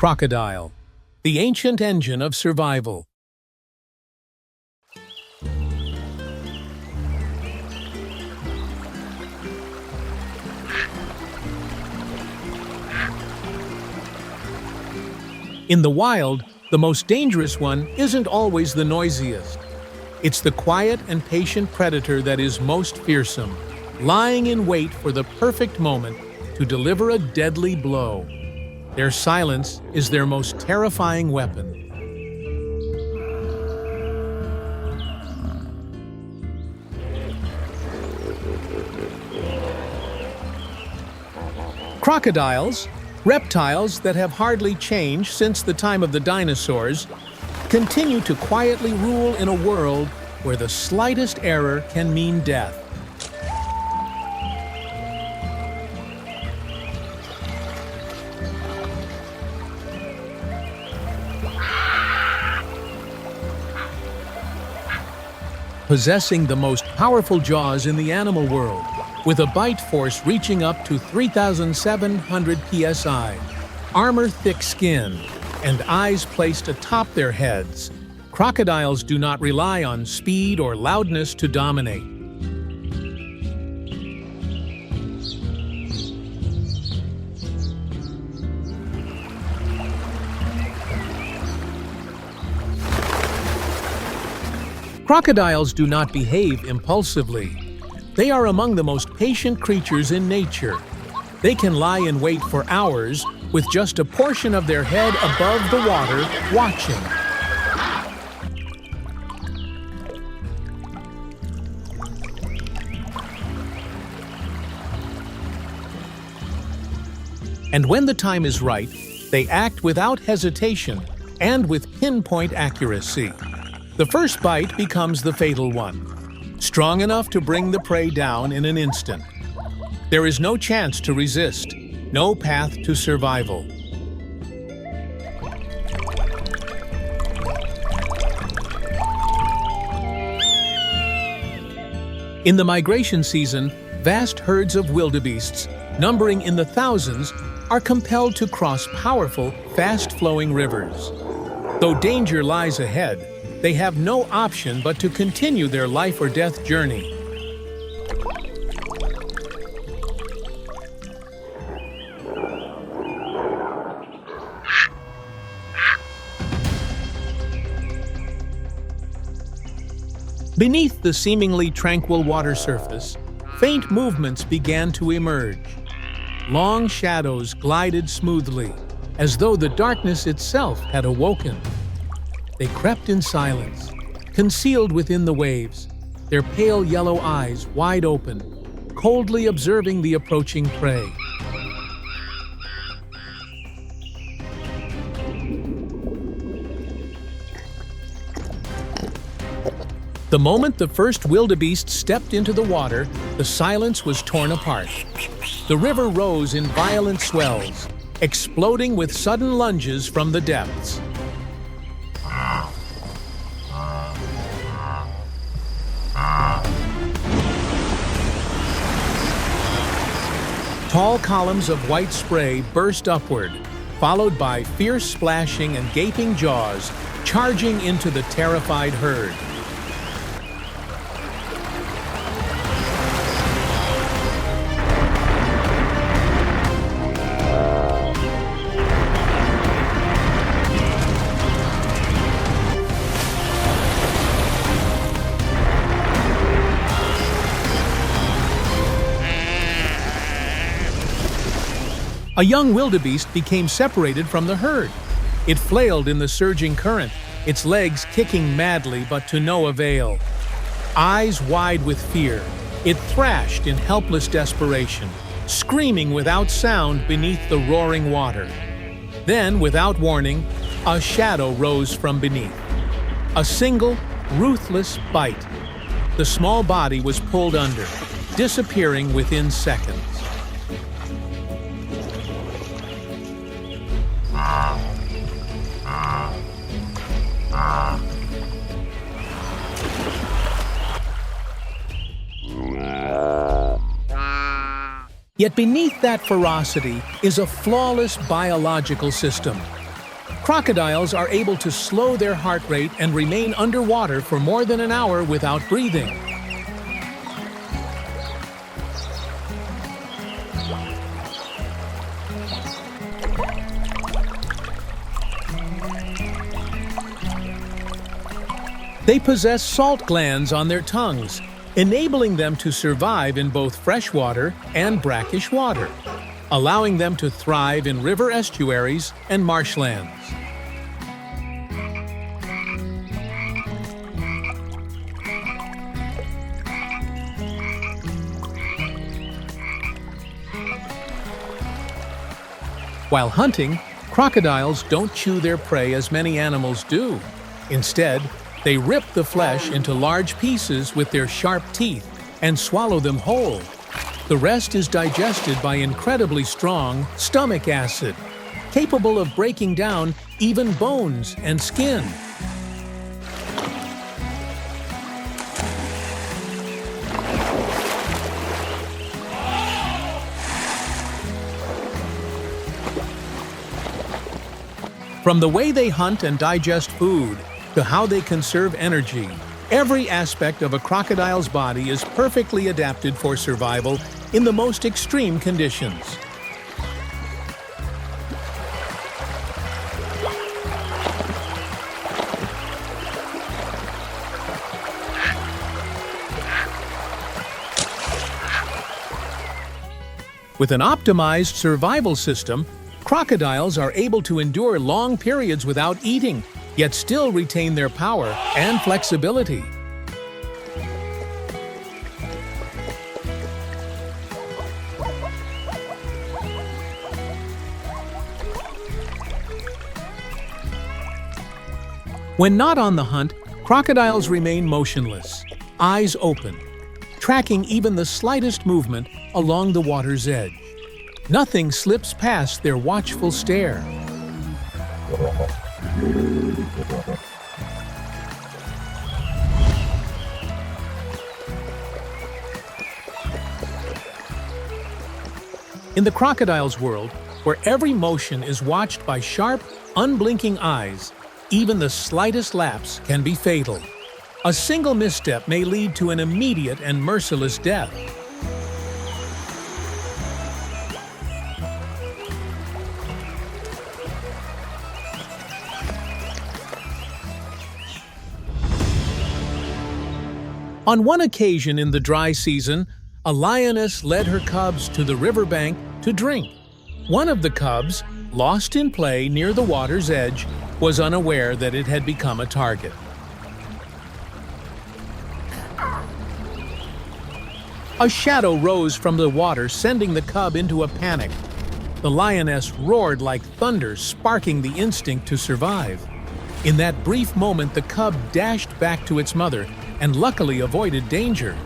Crocodile, the ancient engine of survival. In the wild, the most dangerous one isn't always the noisiest. It's the quiet and patient predator that is most fearsome, lying in wait for the perfect moment to deliver a deadly blow. Their silence is their most terrifying weapon. Crocodiles, reptiles that have hardly changed since the time of the dinosaurs, continue to quietly rule in a world where the slightest error can mean death. Possessing the most powerful jaws in the animal world, with a bite force reaching up to 3,700 psi, armor-thick skin, and eyes placed atop their heads, crocodiles do not rely on speed or loudness to dominate. Crocodiles do not behave impulsively. They are among the most patient creatures in nature. They can lie in wait for hours with just a portion of their head above the water, watching. And when the time is right, they act without hesitation and with pinpoint accuracy. The first bite becomes the fatal one, strong enough to bring the prey down in an instant. There is no chance to resist, no path to survival. In the migration season, vast herds of wildebeests, numbering in the thousands, are compelled to cross powerful, fast-flowing rivers. Though danger lies ahead, they have no option but to continue their life-or-death journey. Beneath the seemingly tranquil water surface, faint movements began to emerge. Long shadows glided smoothly, as though the darkness itself had awoken. They crept in silence, concealed within the waves, their pale yellow eyes wide open, coldly observing the approaching prey. The moment the first wildebeest stepped into the water, the silence was torn apart. The river rose in violent swells, exploding with sudden lunges from the depths. Tall columns of white spray burst upward, followed by fierce splashing and gaping jaws charging into the terrified herd. A young wildebeest became separated from the herd. It flailed in the surging current, its legs kicking madly but to no avail. Eyes wide with fear, it thrashed in helpless desperation, screaming without sound beneath the roaring water. Then, without warning, a shadow rose from beneath. A single, ruthless bite. The small body was pulled under, disappearing within seconds. Yet beneath that ferocity is a flawless biological system. Crocodiles are able to slow their heart rate and remain underwater for more than an hour without breathing. They possess salt glands on their tongues, enabling them to survive in both freshwater and brackish water, allowing them to thrive in river estuaries and marshlands. While hunting, crocodiles don't chew their prey as many animals do. Instead, they rip the flesh into large pieces with their sharp teeth and swallow them whole. The rest is digested by incredibly strong stomach acid, capable of breaking down even bones and skin. From the way they hunt and digest food to how they conserve energy, every aspect of a crocodile's body is perfectly adapted for survival in the most extreme conditions. With an optimized survival system, crocodiles are able to endure long periods without eating, yet still retain their power and flexibility. When not on the hunt, crocodiles remain motionless, eyes open, tracking even the slightest movement along the water's edge. Nothing slips past their watchful stare. In the crocodile's world, where every motion is watched by sharp, unblinking eyes, even the slightest lapse can be fatal. A single misstep may lead to an immediate and merciless death. On one occasion in the dry season, a lioness led her cubs to the riverbank to drink. One of the cubs, lost in play near the water's edge, was unaware that it had become a target. A shadow rose from the water, sending the cub into a panic. The lioness roared like thunder, sparking the instinct to survive. In that brief moment, the cub dashed back to its mother and luckily avoided danger.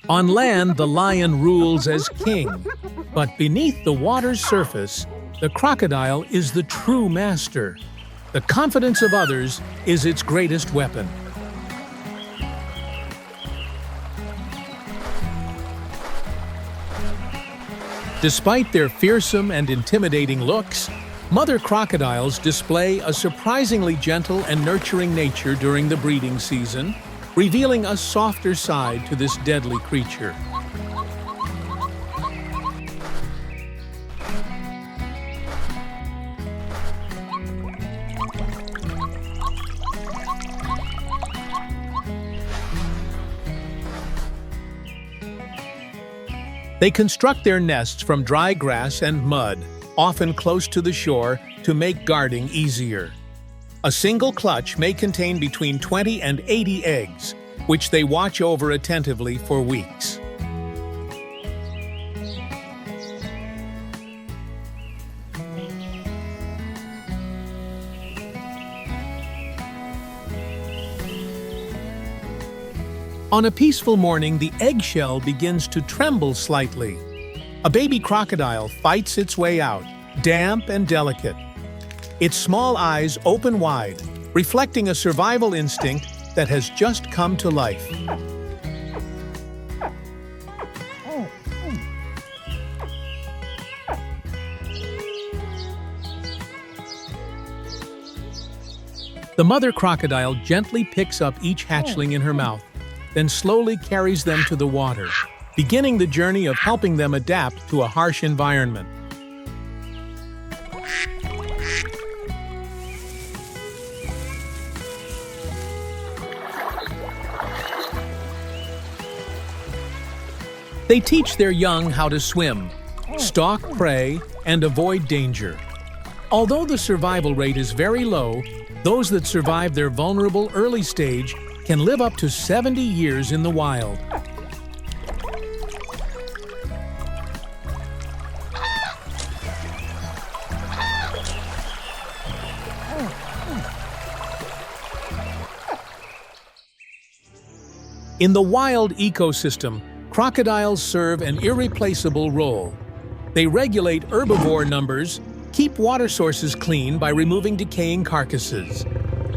On land, the lion rules as king, but beneath the water's surface, the crocodile is the true master. The confidence of others is its greatest weapon. Despite their fearsome and intimidating looks, mother crocodiles display a surprisingly gentle and nurturing nature during the breeding season, revealing a softer side to this deadly creature. They construct their nests from dry grass and mud, often close to the shore, to make guarding easier. A single clutch may contain between 20 and 80 eggs, which they watch over attentively for weeks. On a peaceful morning, the eggshell begins to tremble slightly. A baby crocodile fights its way out, damp and delicate. Its small eyes open wide, reflecting a survival instinct that has just come to life. The mother crocodile gently picks up each hatchling in her mouth, then slowly carries them to the water, beginning the journey of helping them adapt to a harsh environment. They teach their young how to swim, stalk prey, and avoid danger. Although the survival rate is very low, those that survive their vulnerable early stage can live up to 70 years in the wild. In the wild ecosystem, crocodiles serve an irreplaceable role. They regulate herbivore numbers, keep water sources clean by removing decaying carcasses,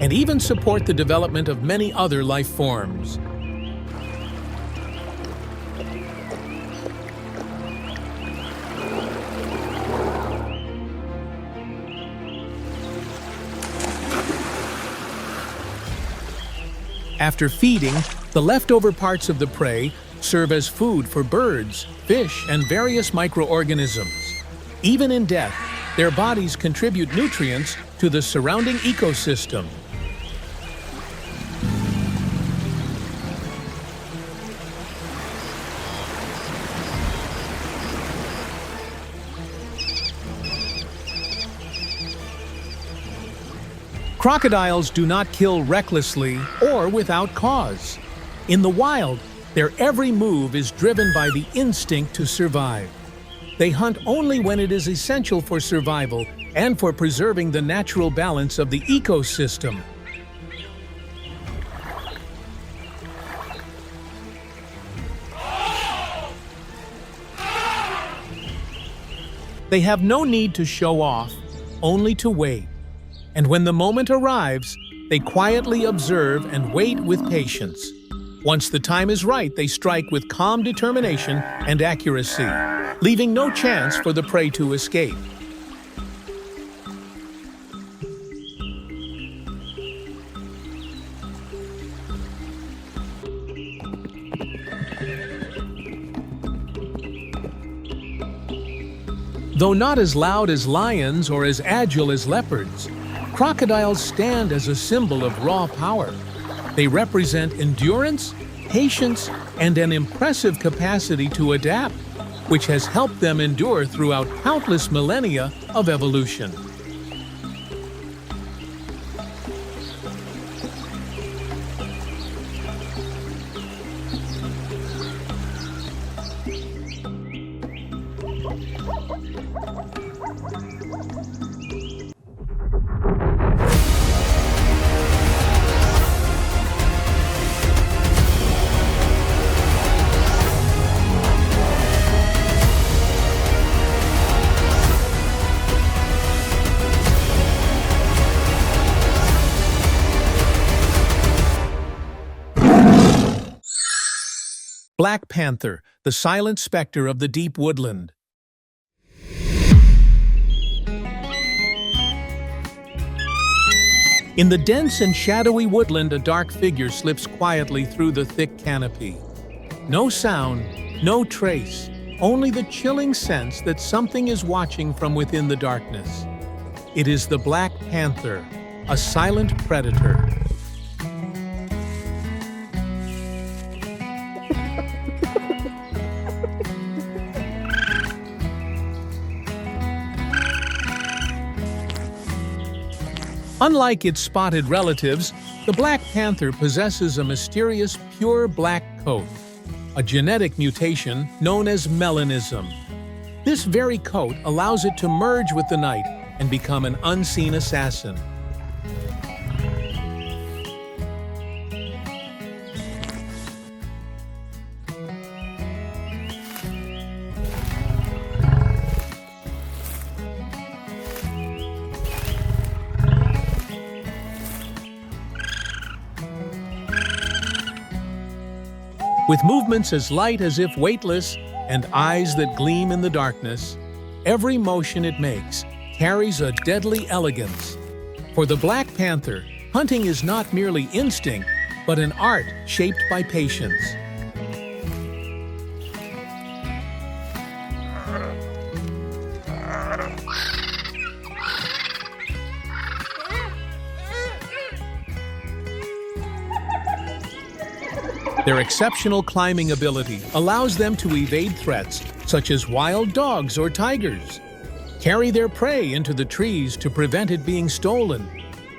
and even support the development of many other life forms. After feeding, the leftover parts of the prey serve as food for birds, fish, and various microorganisms. Even in death, their bodies contribute nutrients to the surrounding ecosystem. Crocodiles do not kill recklessly or without cause. In the wild, their every move is driven by the instinct to survive. They hunt only when it is essential for survival and for preserving the natural balance of the ecosystem. They have no need to show off, only to wait. And when the moment arrives, they quietly observe and wait with patience. Once the time is right, they strike with calm determination and accuracy, leaving no chance for the prey to escape. Though not as loud as lions or as agile as leopards, crocodiles stand as a symbol of raw power. They represent endurance, patience, and an impressive capacity to adapt, which has helped them endure throughout countless millennia of evolution. Black panther, the silent specter of the deep woodland. In the dense and shadowy woodland, a dark figure slips quietly through the thick canopy. No sound, no trace, only the chilling sense that something is watching from within the darkness. It is the black panther, a silent predator. Unlike its spotted relatives, the black panther possesses a mysterious pure black coat, a genetic mutation known as melanism. This very coat allows it to merge with the night and become an unseen assassin. With movements as light as if weightless and eyes that gleam in the darkness, every motion it makes carries a deadly elegance. For the Black Panther, hunting is not merely instinct, but an art shaped by patience. Their exceptional climbing ability allows them to evade threats such as wild dogs or tigers, carry their prey into the trees to prevent it being stolen,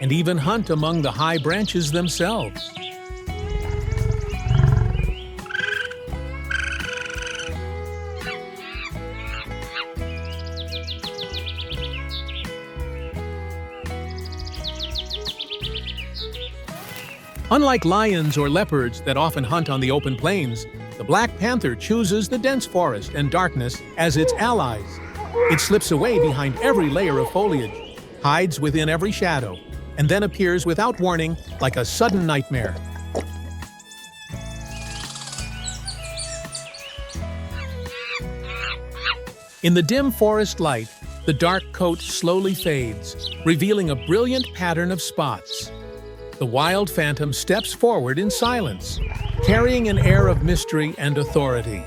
and even hunt among the high branches themselves. Unlike lions or leopards that often hunt on the open plains, the Black Panther chooses the dense forest and darkness as its allies. It slips away behind every layer of foliage, hides within every shadow, and then appears without warning like a sudden nightmare. In the dim forest light, the dark coat slowly fades, revealing a brilliant pattern of spots. The wild phantom steps forward in silence, carrying an air of mystery and authority.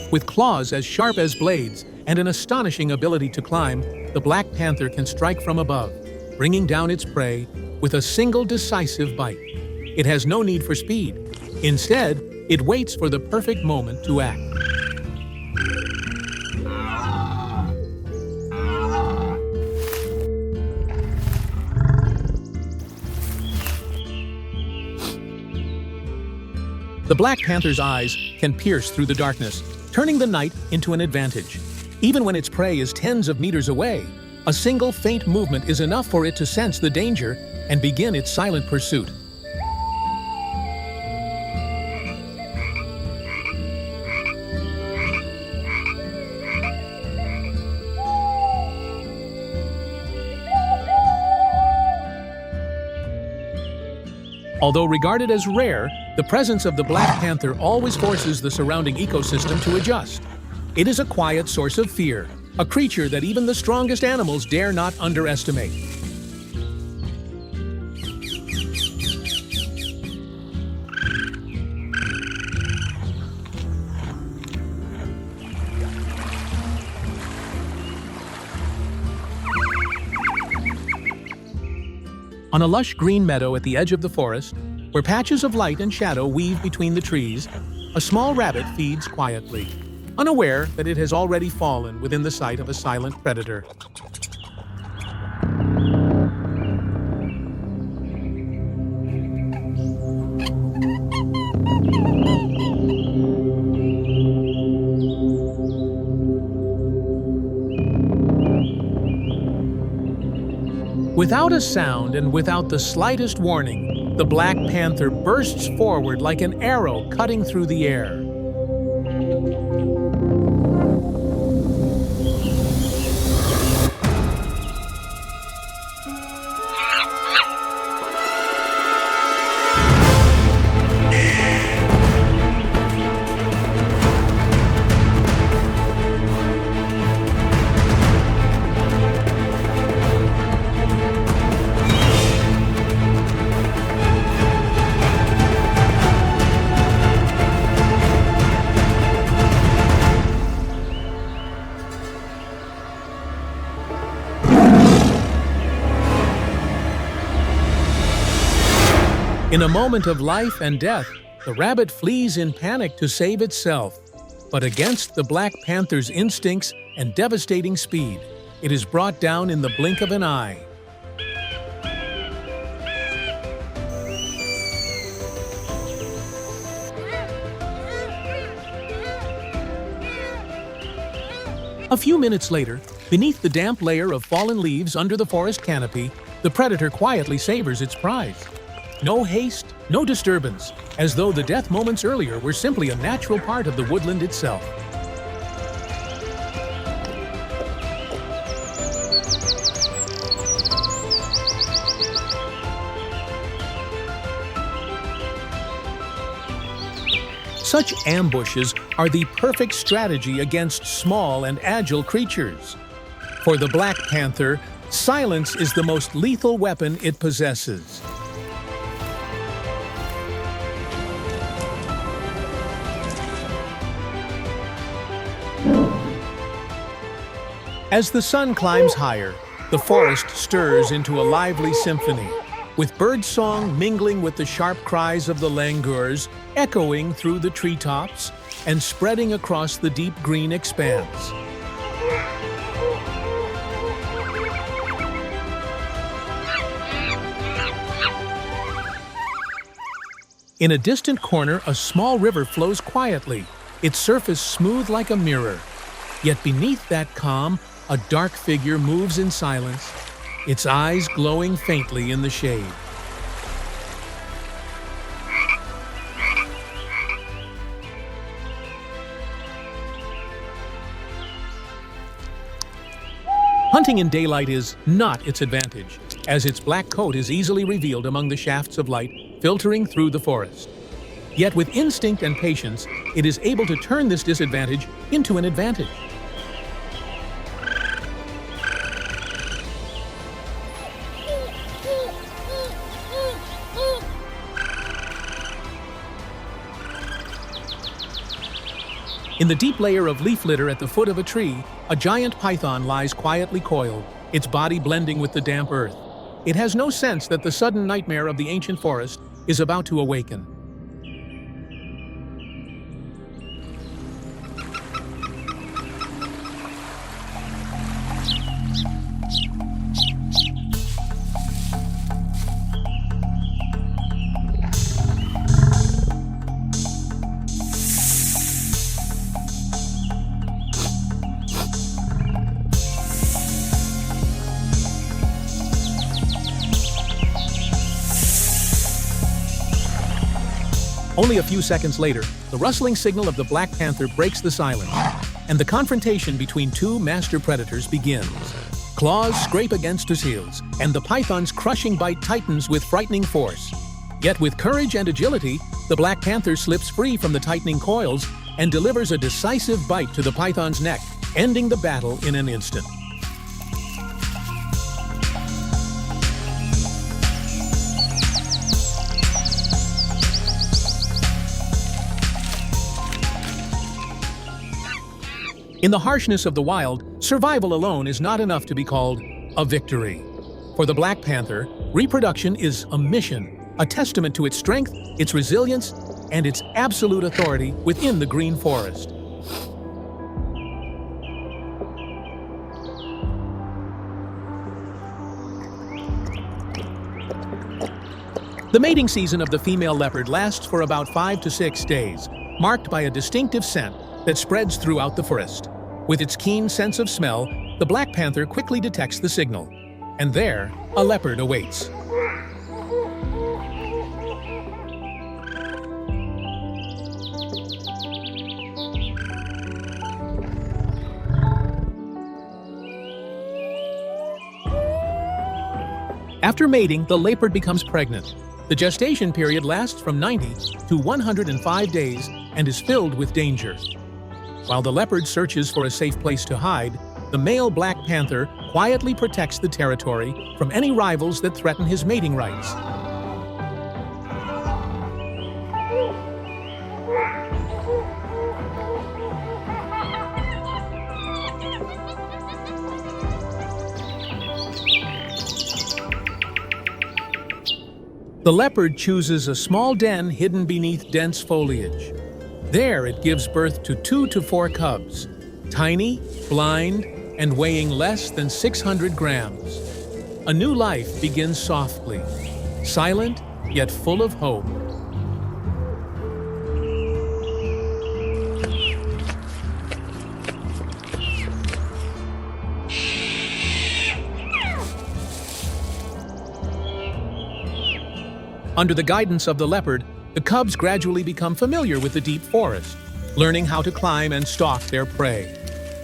With claws as sharp as blades and an astonishing ability to climb, the Black Panther can strike from above, bringing down its prey with a single decisive bite. It has no need for speed. Instead, it waits for the perfect moment to act. The Black Panther's eyes can pierce through the darkness, turning the night into an advantage. Even when its prey is tens of meters away, a single faint movement is enough for it to sense the danger and begin its silent pursuit. Although regarded as rare, the presence of the Black Panther always forces the surrounding ecosystem to adjust. It is a quiet source of fear, a creature that even the strongest animals dare not underestimate. On a lush green meadow at the edge of the forest, where patches of light and shadow weave between the trees, a small rabbit feeds quietly, unaware that it has already fallen within the sight of a silent predator. Without a sound and without the slightest warning, the Black Panther bursts forward like an arrow cutting through the air. In a moment of life and death, the rabbit flees in panic to save itself. But against the Black Panther's instincts and devastating speed, it is brought down in the blink of an eye. A few minutes later, beneath the damp layer of fallen leaves under the forest canopy, the predator quietly savors its prize. No haste, no disturbance, as though the death moments earlier were simply a natural part of the woodland itself. Such ambushes are the perfect strategy against small and agile creatures. For the black panther, silence is the most lethal weapon it possesses. As the sun climbs higher, the forest stirs into a lively symphony, with birdsong mingling with the sharp cries of the langurs, echoing through the treetops and spreading across the deep green expanse. In a distant corner, a small river flows quietly, its surface smooth like a mirror. Yet beneath that calm, a dark figure moves in silence, its eyes glowing faintly in the shade. Hunting in daylight is not its advantage, as its black coat is easily revealed among the shafts of light filtering through the forest. Yet with instinct and patience, it is able to turn this disadvantage into an advantage. In the deep layer of leaf litter at the foot of a tree, a giant python lies quietly coiled, its body blending with the damp earth. It has no sense that the sudden nightmare of the ancient forest is about to awaken. Only a few seconds later, the rustling signal of the black panther breaks the silence, and the confrontation between two master predators begins. Claws scrape against his heels, and the python's crushing bite tightens with frightening force. Yet with courage and agility, the black panther slips free from the tightening coils and delivers a decisive bite to the python's neck, ending the battle in an instant. In the harshness of the wild, survival alone is not enough to be called a victory. For the black panther, reproduction is a mission, a testament to its strength, its resilience, and its absolute authority within the green forest. The mating season of the female leopard lasts for about 5 to 6 days, marked by a distinctive scent that spreads throughout the forest. With its keen sense of smell, the black panther quickly detects the signal. And there, a leopard awaits. After mating, the leopard becomes pregnant. The gestation period lasts from 90 to 105 days and is filled with danger. While the leopard searches for a safe place to hide, the male black panther quietly protects the territory from any rivals that threaten his mating rights. The leopard chooses a small den hidden beneath dense foliage. There it gives birth to 2 to 4 cubs, tiny, blind, and weighing less than 600 grams. A new life begins softly, silent yet full of hope. Under the guidance of the leopard, the cubs gradually become familiar with the deep forest, learning how to climb and stalk their prey.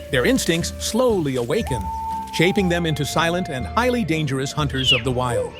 Their instincts slowly awaken, shaping them into silent and highly dangerous hunters of the wild.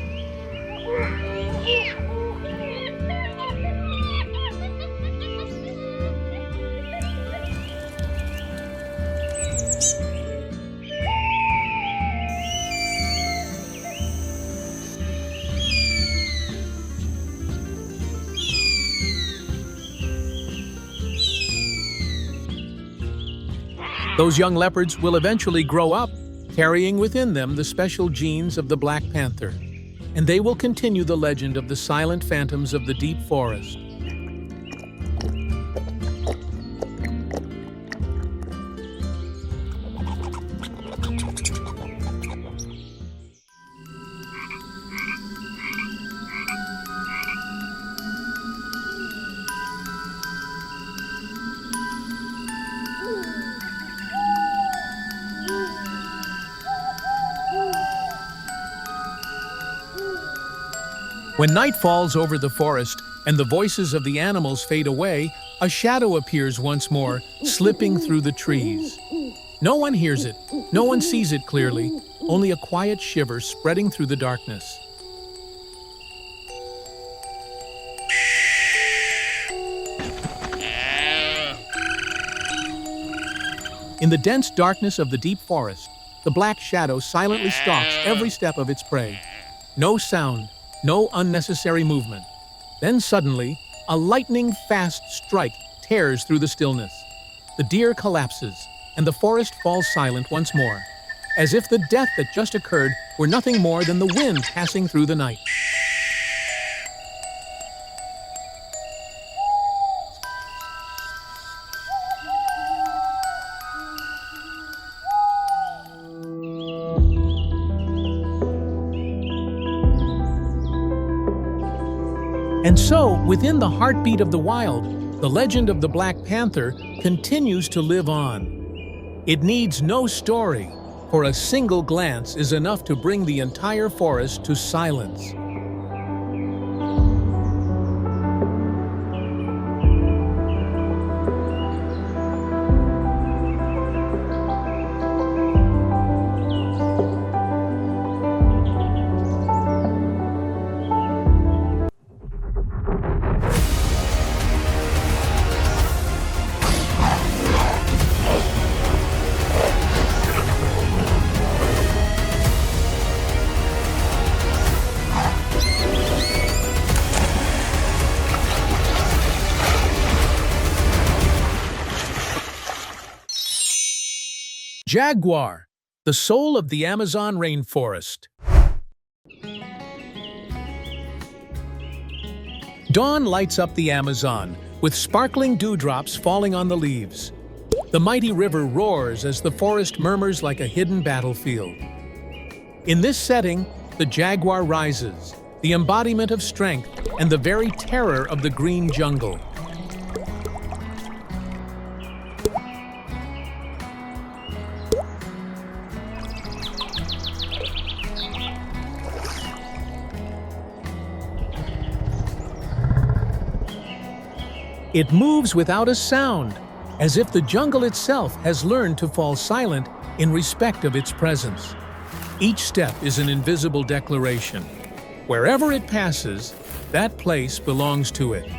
Those young leopards will eventually grow up, carrying within them the special genes of the Black Panther, and they will continue the legend of the silent phantoms of the deep forest. When night falls over the forest and the voices of the animals fade away, a shadow appears once more, slipping through the trees. No one hears it, no one sees it clearly, only a quiet shiver spreading through the darkness. In the dense darkness of the deep forest, the black shadow silently stalks every step of its prey. No sound, no unnecessary movement. Then suddenly, a lightning-fast strike tears through the stillness. The deer collapses, and the forest falls silent once more, as if the death that just occurred were nothing more than the wind passing through the night. And so, within the heartbeat of the wild, the legend of the Black Panther continues to live on. It needs no story, for a single glance is enough to bring the entire forest to silence. Jaguar, the soul of the Amazon rainforest. Dawn lights up the Amazon, with sparkling dewdrops falling on the leaves. The mighty river roars as the forest murmurs like a hidden battlefield. In this setting, the jaguar rises, the embodiment of strength and the very terror of the green jungle. It moves without a sound, as if the jungle itself has learned to fall silent in respect of its presence. Each step is an invisible declaration. Wherever it passes, that place belongs to it.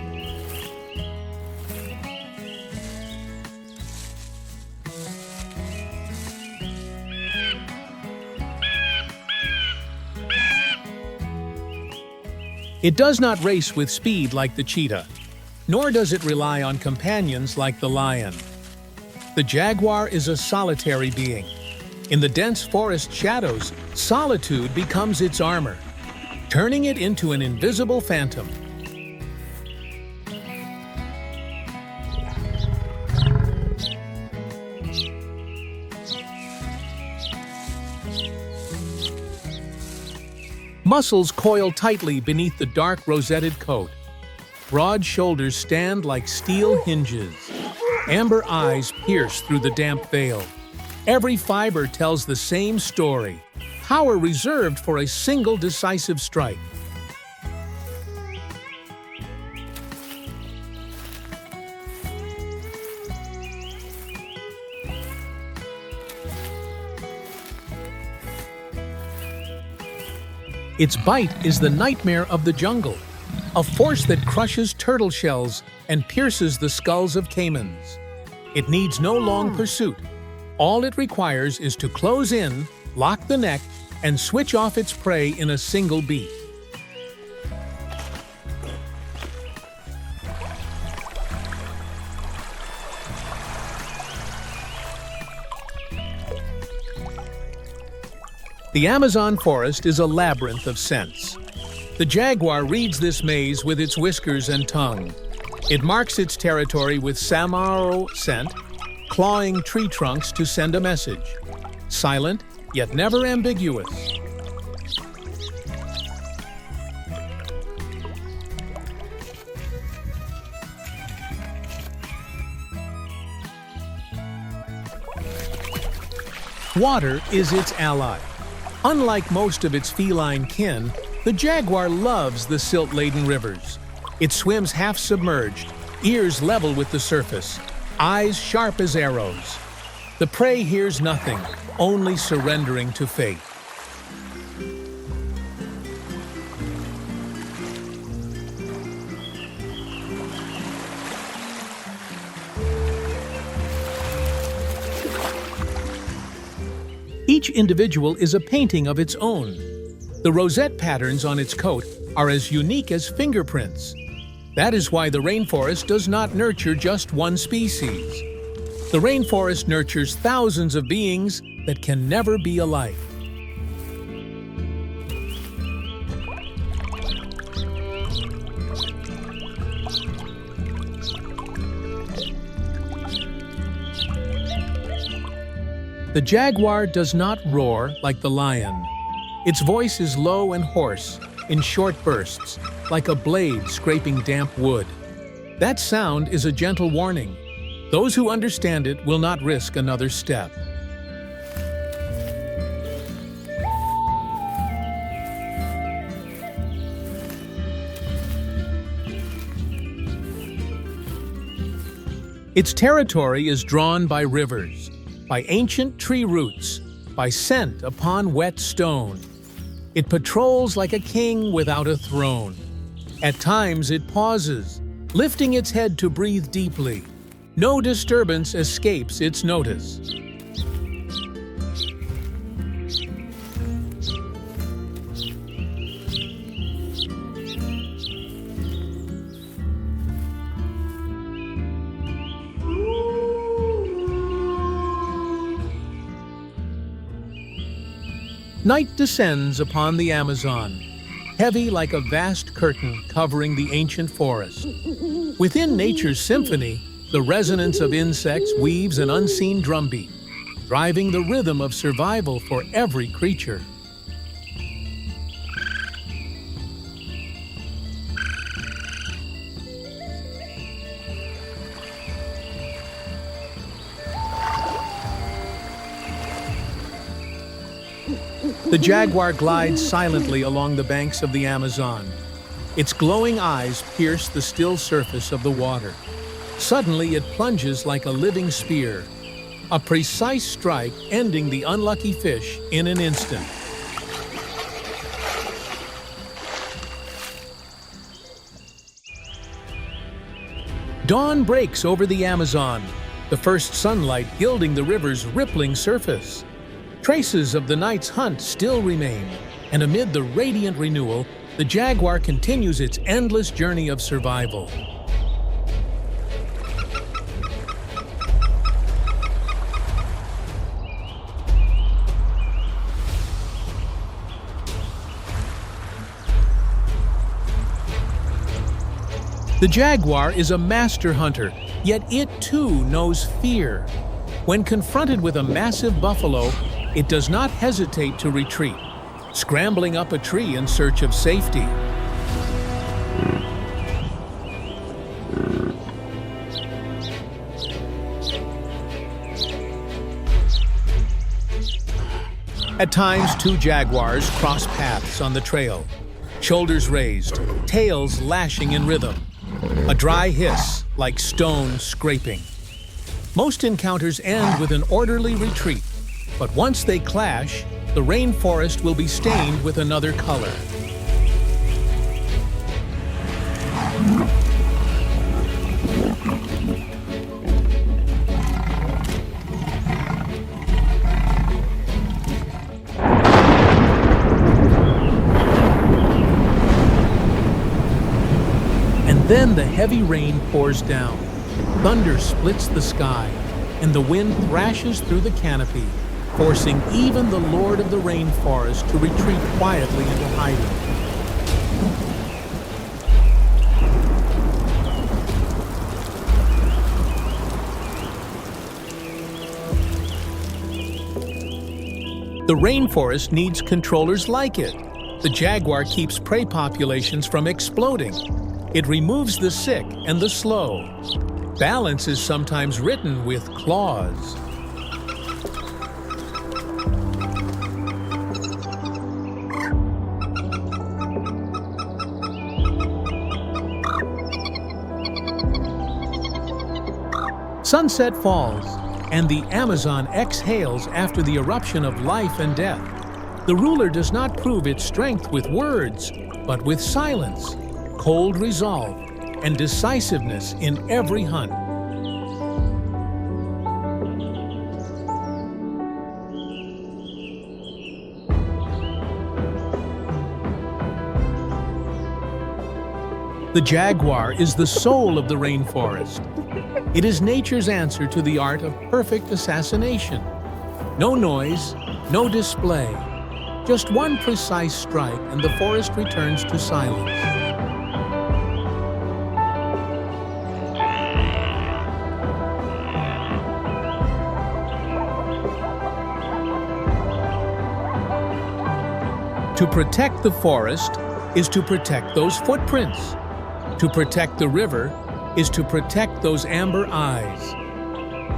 It does not race with speed like the cheetah, nor does it rely on companions like the lion. The jaguar is a solitary being. In the dense forest shadows, solitude becomes its armor, turning it into an invisible phantom. Muscles coil tightly beneath the dark rosetted coat. Broad shoulders stand like steel hinges. Amber eyes pierce through the damp veil. Every fiber tells the same story, power reserved for a single decisive strike. Its bite is the nightmare of the jungle, a force that crushes turtle shells and pierces the skulls of caimans. It needs no long pursuit. All it requires is to close in, lock the neck, and switch off its prey in a single beat. The Amazon forest is a labyrinth of scents. The jaguar reads this maze with its whiskers and tongue. It marks its territory with samaro scent, clawing tree trunks to send a message. Silent, yet never ambiguous. Water is its ally. Unlike most of its feline kin, the jaguar loves the silt-laden rivers. It swims half-submerged, ears level with the surface, eyes sharp as arrows. The prey hears nothing, only surrendering to fate. Each individual is a painting of its own. The rosette patterns on its coat are as unique as fingerprints. That is why the rainforest does not nurture just one species. The rainforest nurtures thousands of beings that can never be alike. The jaguar does not roar like the lion. Its voice is low and hoarse, in short bursts, like a blade scraping damp wood. That sound is a gentle warning. Those who understand it will not risk another step. Its territory is drawn by rivers, by ancient tree roots, by scent upon wet stone. It patrols like a king without a throne. At times it pauses, lifting its head to breathe deeply. No disturbance escapes its notice. Night descends upon the Amazon, heavy like a vast curtain covering the ancient forest. Within nature's symphony, the resonance of insects weaves an unseen drumbeat, driving the rhythm of survival for every creature. The jaguar glides silently along the banks of the Amazon. Its glowing eyes pierce the still surface of the water. Suddenly, it plunges like a living spear, a precise strike ending the unlucky fish in an instant. Dawn breaks over the Amazon, the first sunlight gilding the river's rippling surface. Traces of the night's hunt still remain, and amid the radiant renewal, the jaguar continues its endless journey of survival. The jaguar is a master hunter, yet it too knows fear. When confronted with a massive buffalo, it does not hesitate to retreat, scrambling up a tree in search of safety. At times, two jaguars cross paths on the trail, shoulders raised, tails lashing in rhythm, a dry hiss like stone scraping. Most encounters end with an orderly retreat, but once they clash, the rainforest will be stained with another color. And then the heavy rain pours down. Thunder splits the sky, and the wind thrashes through the canopy, forcing even the Lord of the Rainforest to retreat quietly into hiding. The rainforest needs controllers like it. The jaguar keeps prey populations from exploding. It removes the sick and the slow. Balance is sometimes written with claws. Sunset falls, and the Amazon exhales after the eruption of life and death. The ruler does not prove its strength with words, but with silence, cold resolve, and decisiveness in every hunt. The jaguar is the soul of the rainforest. It is nature's answer to the art of perfect assassination. No noise, no display, just one precise strike and the forest returns to silence. To protect the forest is to protect those footprints. To protect the river is to protect those amber eyes.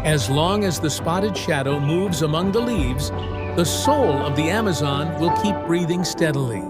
As long as the spotted shadow moves among the leaves, the soul of the Amazon will keep breathing steadily.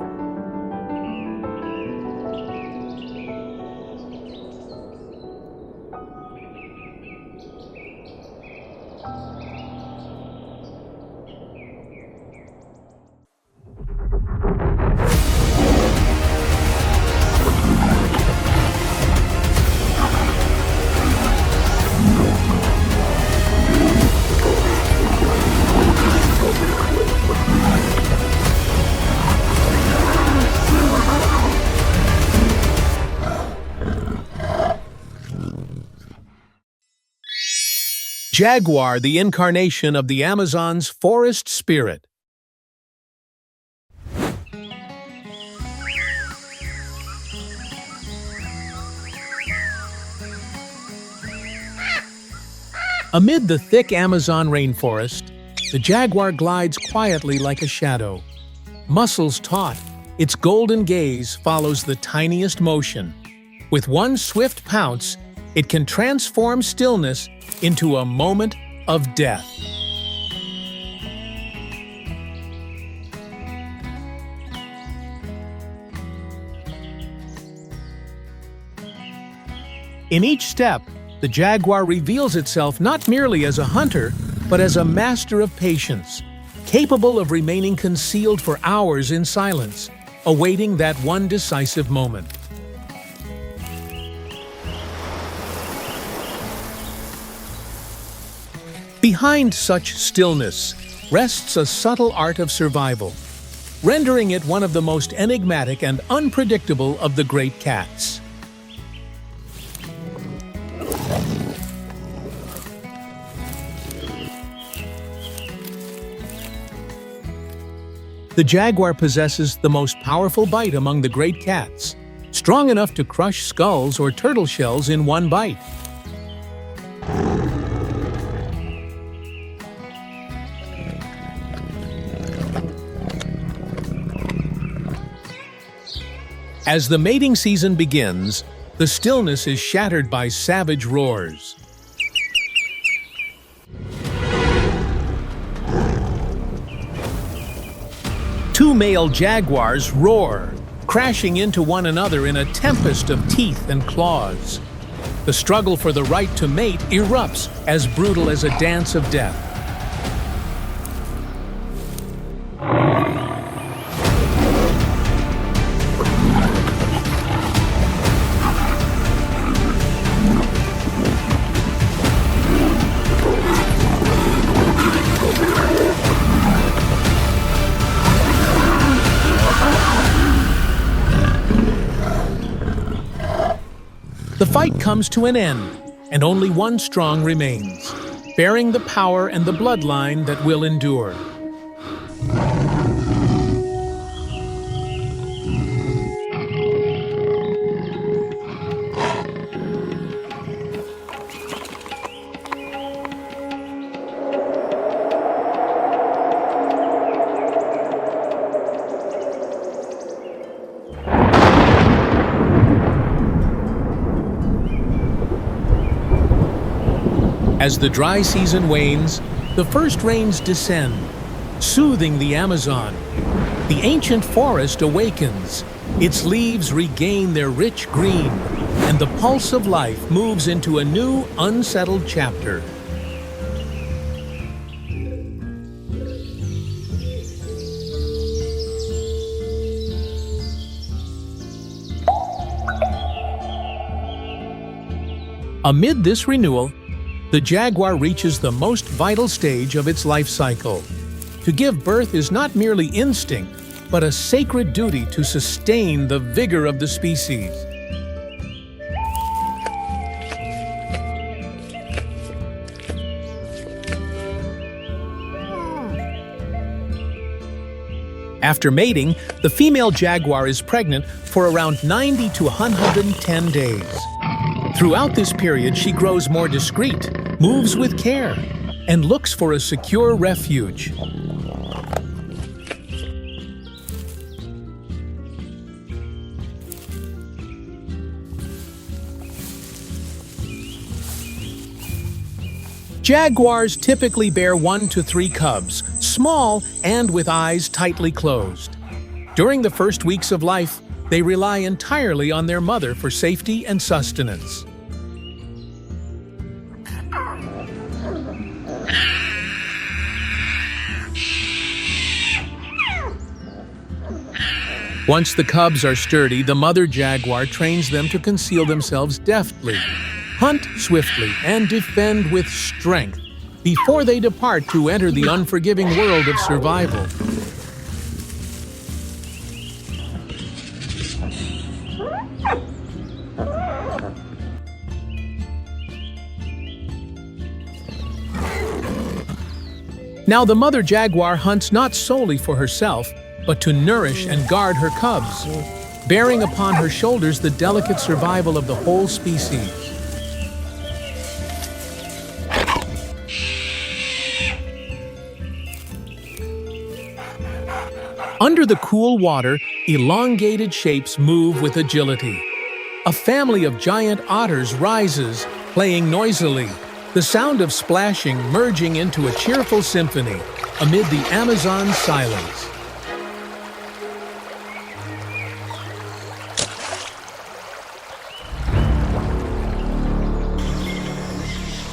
Jaguar, the incarnation of the Amazon's forest spirit. Amid the thick Amazon rainforest, the jaguar glides quietly like a shadow. Muscles taut, its golden gaze follows the tiniest motion. With one swift pounce, it can transform stillness into a moment of death. In each step, the jaguar reveals itself not merely as a hunter, but as a master of patience, capable of remaining concealed for hours in silence, awaiting that one decisive moment. Behind such stillness rests a subtle art of survival, rendering it one of the most enigmatic and unpredictable of the great cats. The jaguar possesses the most powerful bite among the great cats, strong enough to crush skulls or turtle shells in one bite. As the mating season begins, the stillness is shattered by savage roars. Two male jaguars roar, crashing into one another in a tempest of teeth and claws. The struggle for the right to mate erupts, as brutal as a dance of death. The fight comes to an end, and only one strong remains, bearing the power and the bloodline that will endure. As the dry season wanes, the first rains descend, soothing the Amazon. The ancient forest awakens, its leaves regain their rich green, and the pulse of life moves into a new, unsettled chapter. Amid this renewal, the jaguar reaches the most vital stage of its life cycle. To give birth is not merely instinct, but a sacred duty to sustain the vigor of the species. After mating, the female jaguar is pregnant for around 90 to 110 days. Throughout this period, she grows more discreet, moves with care, and looks for a secure refuge. Jaguars typically bear 1 to 3 cubs, small and with eyes tightly closed. During the first weeks of life, they rely entirely on their mother for safety and sustenance. Once the cubs are sturdy, the mother jaguar trains them to conceal themselves deftly, hunt swiftly, and defend with strength before they depart to enter the unforgiving world of survival. Now, the mother jaguar hunts not solely for herself, but to nourish and guard her cubs, bearing upon her shoulders the delicate survival of the whole species. Under the cool water, elongated shapes move with agility. A family of giant otters rises, playing noisily, the sound of splashing merging into a cheerful symphony amid the Amazon's silence.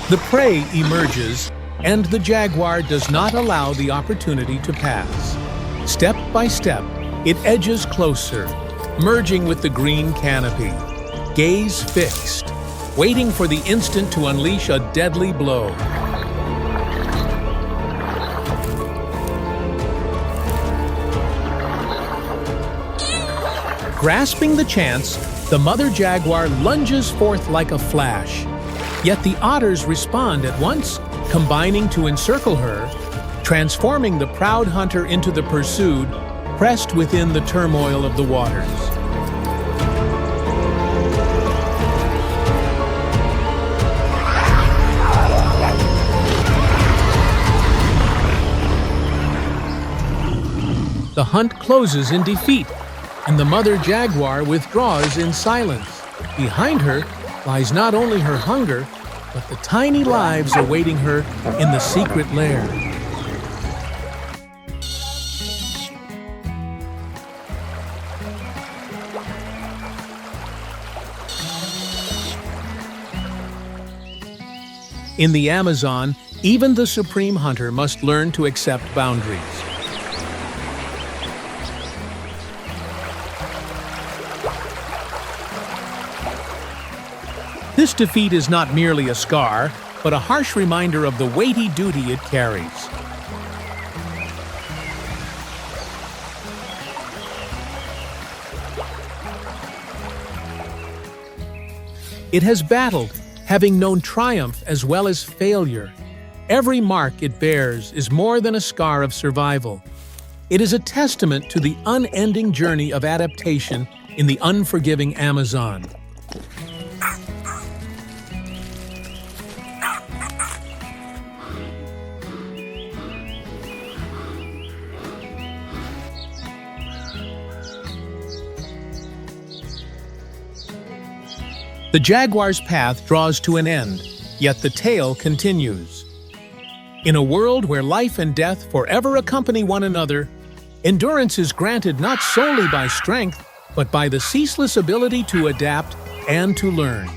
The prey emerges, and the jaguar does not allow the opportunity to pass. Step by step, it edges closer, merging with the green canopy, gaze fixed, waiting for the instant to unleash a deadly blow. Grasping the chance, the mother jaguar lunges forth like a flash. Yet the otters respond at once, combining to encircle her, transforming the proud hunter into the pursued, pressed within the turmoil of the waters. The hunt closes in defeat, and the mother jaguar withdraws in silence. Behind her lies not only her hunger, but the tiny lives awaiting her in the secret lair. In the Amazon, even the supreme hunter must learn to accept boundaries. This defeat is not merely a scar, but a harsh reminder of the weighty duty it carries. It has battled, having known triumph as well as failure. Every mark it bears is more than a scar of survival. It is a testament to the unending journey of adaptation in the unforgiving Amazon. The jaguar's path draws to an end, yet the tale continues. In a world where life and death forever accompany one another, endurance is granted not solely by strength, but by the ceaseless ability to adapt and to learn.